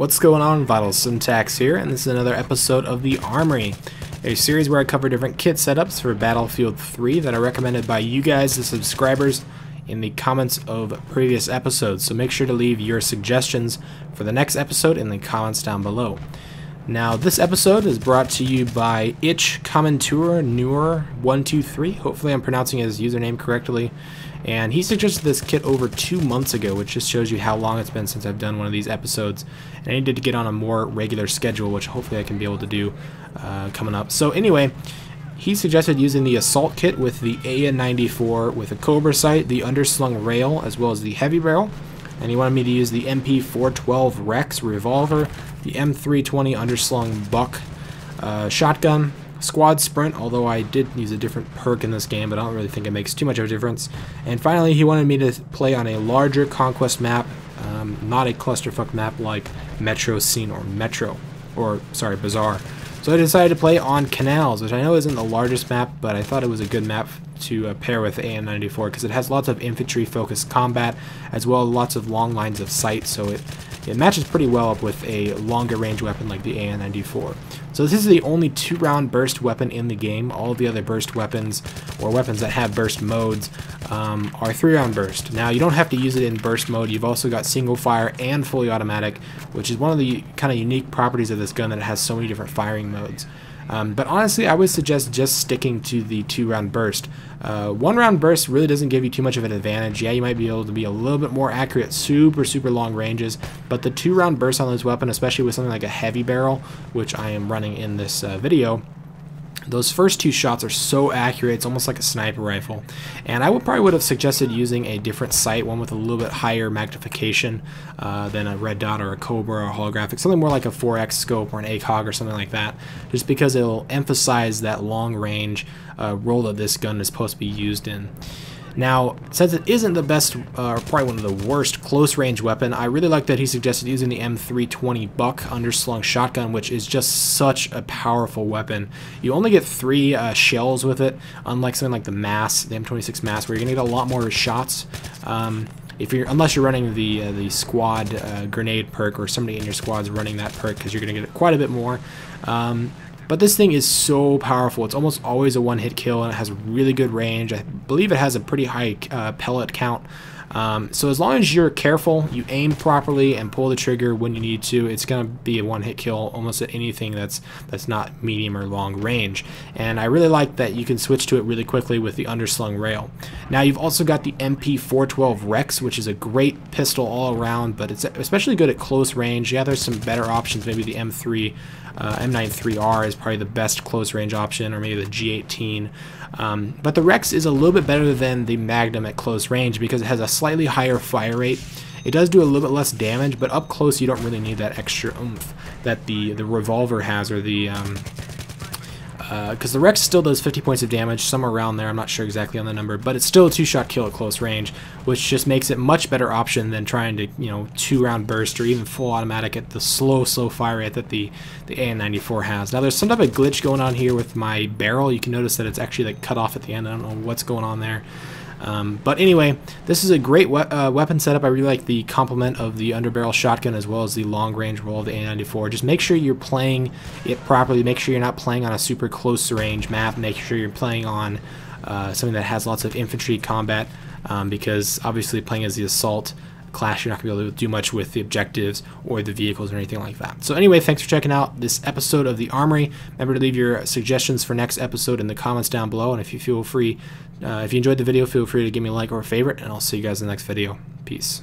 What's going on? VitalSyntax here, and this is another episode of the Armory, a series where I cover different kit setups for Battlefield 3 that are recommended by you guys, the subscribers, in the comments of previous episodes. So make sure to leave your suggestions for the next episode in the comments down below. Now, this episode is brought to you by Ich Commentur Newer 123. Hopefully I'm pronouncing his username correctly. And he suggested this kit over 2 months ago, which just shows you how long it's been since I've done one of these episodes. And I needed to get on a more regular schedule, which hopefully I can be able to do coming up. So anyway, he suggested using the assault kit with the AN-94 with a Cobra sight, the underslung rail, as well as the heavy barrel. And he wanted me to use the MP412 Rex revolver, the M320 underslung buck shotgun, squad sprint, although I did use a different perk in this game, but I don't really think it makes too much of a difference. And finally, he wanted me to play on a larger conquest map, not a clusterfuck map like Metro Scene or Bazaar. So I decided to play on Canals, which I know isn't the largest map, but I thought it was a good map to pair with AN-94 because it has lots of infantry-focused combat, as well as lots of long lines of sight, so it matches pretty well up with a longer range weapon like the AN-94. So this is the only 2-round burst weapon in the game. All of the other burst weapons, or weapons that have burst modes, are 3-round burst. Now, you don't have to use it in burst mode. You've also got single fire and fully automatic, which is one of the kind of unique properties of this gun, that it has so many different firing modes. But honestly, I would suggest just sticking to the 2-round burst. 1-round burst really doesn't give you too much of an advantage. Yeah, you might be able to be a little bit more accurate, super long ranges, but the 2-round burst on this weapon, especially with something like a heavy barrel, which I am running in this video, those first 2 shots are so accurate, it's almost like a sniper rifle. And I probably would have suggested using a different sight, one with a little bit higher magnification than a red dot or a Cobra or a holographic, something more like a 4X scope or an ACOG or something like that, just because it'll emphasize that long range role that this gun is supposed to be used in. Now, since it isn't the best, or probably one of the worst close-range weapon, I really like that he suggested using the M320 buck underslung shotgun, which is just such a powerful weapon. You only get 3 shells with it, unlike something like the MAS, the M26 MAS, where you're gonna get a lot more shots. Unless you're running the squad grenade perk, or somebody in your squad's running that perk, because you're gonna get quite a bit more. But this thing is so powerful. It's almost always a one-hit kill, and it has really good range. I believe it has a pretty high pellet count. So as long as you're careful, you aim properly, and pull the trigger when you need to, it's going to be a one-hit kill almost at anything that's not medium or long range. And I really like that you can switch to it really quickly with the underslung rail. Now, you've also got the MP412 Rex, which is a great pistol all around, but it's especially good at close range. Yeah, there's some better options. Maybe the M93R is probably the best close range option, or maybe the G18. But the Rex is a little bit better than the Magnum at close range because it has a slightly higher fire rate. It does do a little bit less damage, but up close you don't really need that extra oomph that the revolver has, or the because the Rex still does 50 points of damage, somewhere around there, I'm not sure exactly on the number, but it's still a 2-shot kill at close range, which just makes it much better option than trying to, 2-round burst or even full automatic at the slow fire rate that the AN-94 has. Now, there's some type of glitch going on here with my barrel. You can notice that it's actually like cut off at the end. I don't know what's going on there. But anyway, this is a great weapon setup. I really like the complement of the underbarrel shotgun as well as the long range roll of the AN-94. Just make sure you're playing it properly. Make sure you're not playing on a super close range map. Make sure you're playing on something that has lots of infantry combat, because obviously playing as the assault class, you're not going to be able to do much with the objectives or the vehicles or anything like that. So anyway, thanks for checking out this episode of the Armory. Remember to leave your suggestions for next episode in the comments down below, and if you enjoyed the video, feel free to give me a like or a favorite, and I'll see you guys in the next video. Peace.